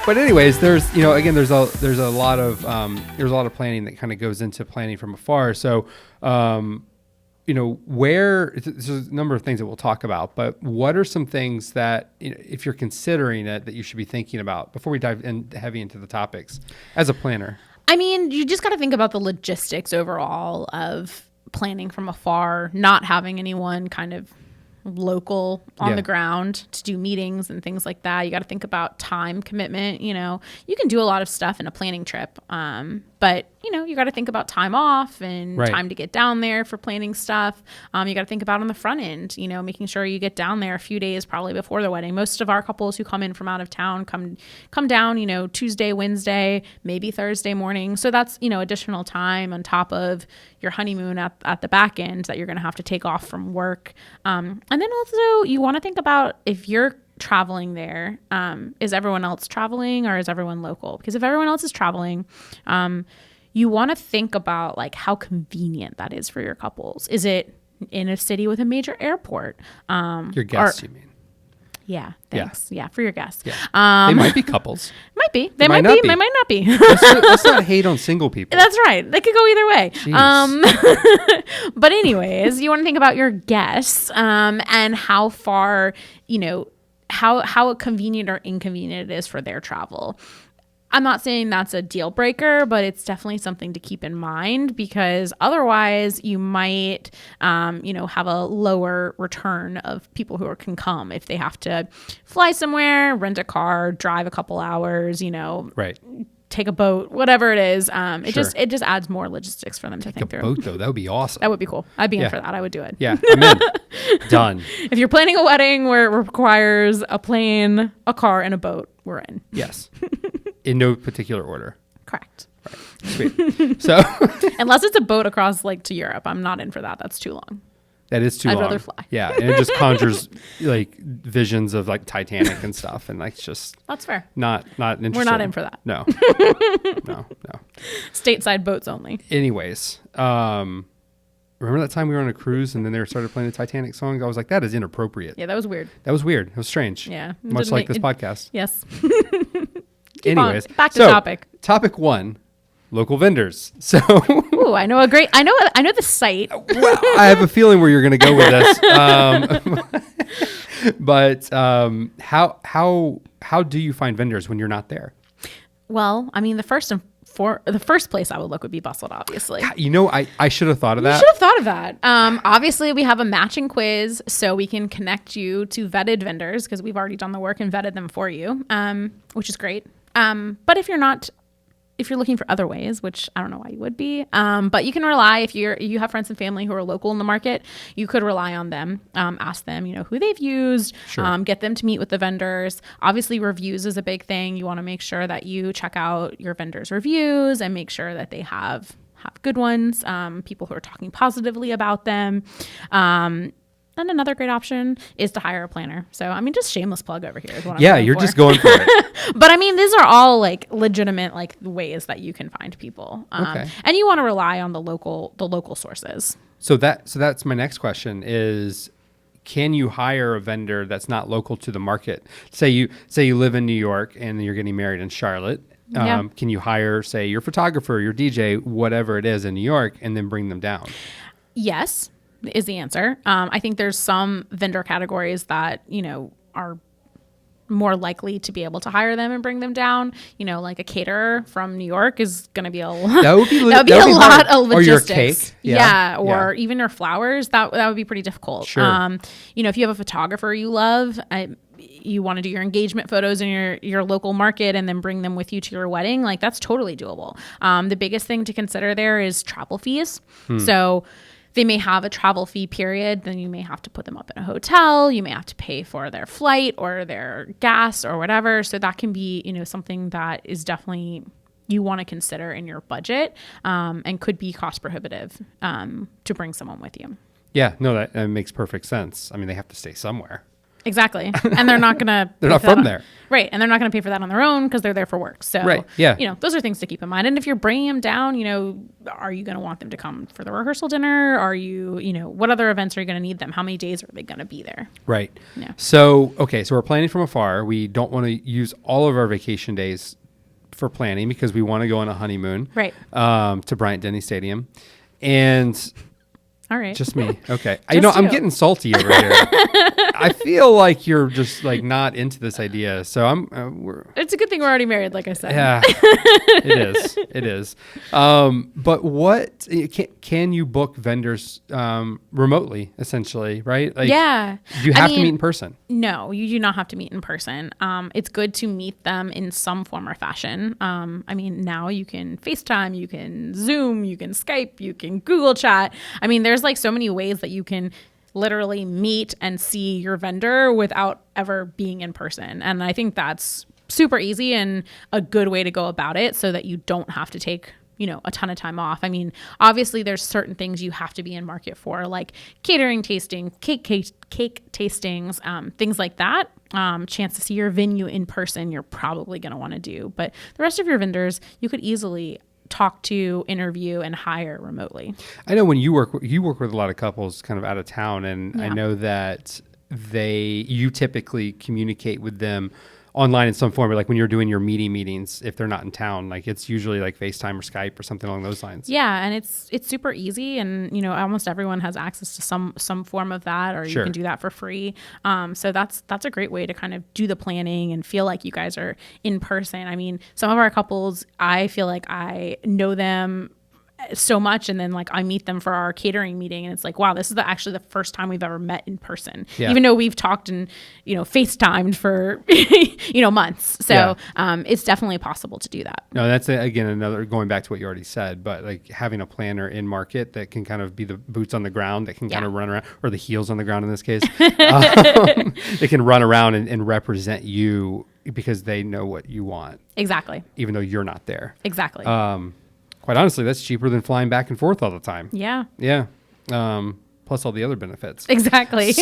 But anyways, there's again there's a lot of planning that kind of goes into planning from afar. So there's a number of things that we'll talk about, but what are some things that if you're considering it that you should be thinking about before we dive in heavy into the topics as a planner? I mean, you just got to think about the logistics overall of planning from afar, not having anyone kind of local on the ground to do meetings and things like that. You got to think about time commitment. You can do a lot of stuff in a planning trip. But you got to think about time off and time to get down there for planning stuff. You got to think about on the front end, making sure you get down there a few days probably before the wedding. Most of our couples who come in from out of town come down, Tuesday, Wednesday, maybe Thursday morning. So that's, additional time on top of your honeymoon at the back end that you're going to have to take off from work. And then also you want to think about if you're traveling there, is everyone else traveling or is everyone local? Because if everyone else is traveling, you want to think about like how convenient that is for your couples. Is it in a city with a major airport? Your guests, you mean? Yeah, thanks. Yeah, for your guests. Yeah. They might be couples. Might be. They might be. They might not be. Let's not hate on single people. That's right. They could go either way. But anyways, you want to think about your guests and how far, how convenient or inconvenient it is for their travel. I'm not saying that's a deal breaker, but it's definitely something to keep in mind because otherwise you might, have a lower return of people who can come if they have to fly somewhere, rent a car, drive a couple hours, right. Take a boat, whatever it is. It just adds more logistics for them to think through. A boat though, that would be awesome. That would be cool. I'd be in for that. I would do it. Yeah, I'm in. Done. If you're planning a wedding where it requires a plane, a car, and a boat, we're in. Yes. In no particular order. Correct. Right. Sweet. So unless it's a boat across to Europe, I'm not in for that. That's too long. That is too long. I'd rather fly. Yeah, and it just conjures visions of Titanic and stuff, and it's just that's fair. Not interesting. We're not in for that. No. No. Stateside boats only. Anyways, remember that time we were on a cruise and then they started playing the Titanic songs? I was like, that is inappropriate. Yeah, that was weird. It was strange. Yeah, much like this podcast. Yes. Anyways, back to topic. Topic 1. Local vendors. So, ooh, I know the site. Well, I have a feeling where you're going to go with this. But how do you find vendors when you're not there? Well, I mean, the first place I would look would be Bustld, obviously. I should have thought of that. You should have thought of that. Obviously, we have a matching quiz, so we can connect you to vetted vendors because we've already done the work and vetted them for you, which is great. But if you're looking for other ways, which I don't know why you would be, but you can rely if you have friends and family who are local in the market, you could rely on them, ask them, who they've used, sure. Get them to meet with the vendors. Obviously, reviews is a big thing. You want to make sure that you check out your vendors' reviews and make sure that they have good ones, people who are talking positively about them. And another great option is to hire a planner. So, I mean, just shameless plug over here is what I'm going you're for. Just going for it. But I mean, these are all legitimate ways that you can find people. Okay. And you want to rely on the local sources. So that's my next question is, can you hire a vendor that's not local to the market? Say you live in New York and you're getting married in Charlotte. Can you hire, say, your photographer, your DJ, whatever it is in New York, and then bring them down? Yes. Is the answer. I think there's some vendor categories that, are more likely to be able to hire them and bring them down. Like a caterer from New York is going to be a lot of logistics. Or your cake. Or even your flowers. That would be pretty difficult. Sure. If you have a photographer you love, you want to do your engagement photos in your local market and then bring them with you to your wedding, that's totally doable. The biggest thing to consider there is travel fees. So they may have a travel fee period, then you may have to put them up in a hotel. You may have to pay for their flight or their gas or whatever. So that can be, something that is definitely you want to consider in your budget and could be cost prohibitive to bring someone with you. Yeah, no, that makes perfect sense. I mean, they have to stay somewhere. Exactly. And they're not going to... They're not from there. Right. And they're not going to pay for that on their own because they're there for work. So, Right. Yeah. Those are things to keep in mind. And if you're bringing them down, are you going to want them to come for the rehearsal dinner? Are you, what other events are you going to need them? How many days are they going to be there? Right. Yeah. So, okay. So we're planning from afar. We don't want to use all of our vacation days for planning because we want to go on a honeymoon. Right. To Bryant-Denny Stadium. And all right. just me. Okay. Just I'm you. getting salty over here. I feel like you're just like not into this idea. So it's a good thing we're already married, like I said. yeah, it is. But what can you book vendors remotely, essentially, right? Like, yeah. do you have to meet in person? No, you do not have to meet in person. It's good to meet them in some form or fashion. Now you can FaceTime, you can Zoom, you can Skype, you can Google Chat. There's like so many ways that you can literally meet and see your vendor without ever being in person. And I think that's super easy and a good way to go about it so that you don't have to take a ton of time off. Obviously there's certain things you have to be in market for, like catering tasting, cake tastings, things like that. Chance to see your venue in person, you're probably going to want to do. But the rest of your vendors, you could easily talk to, interview, and hire remotely. I know when you work with a lot of couples kind of out of town, and I know that you typically communicate with them online in some form, like when you're doing your meetings, if they're not in town, like it's usually like FaceTime or Skype or something along those lines. Yeah, and it's super easy, and almost everyone has access to some form of that, or you can do that for free. So that's a great way to kind of do the planning and feel like you guys are in person. Some of our couples, I feel like I know them so much, and then like I meet them for our catering meeting, and it's like, wow, this is actually the first time we've ever met in person, even though we've talked and FaceTimed for months. So it's definitely possible to do that. No, that's again another going back to what you already said, but like having a planner in market that can kind of be the boots on the ground, that can kind of run around, or the heels on the ground in this case. They can run around and represent you because they know what you want. Exactly. Even though you're not there. Exactly. Quite honestly, that's cheaper than flying back and forth all the time. Yeah. Yeah. Plus all the other benefits. Exactly.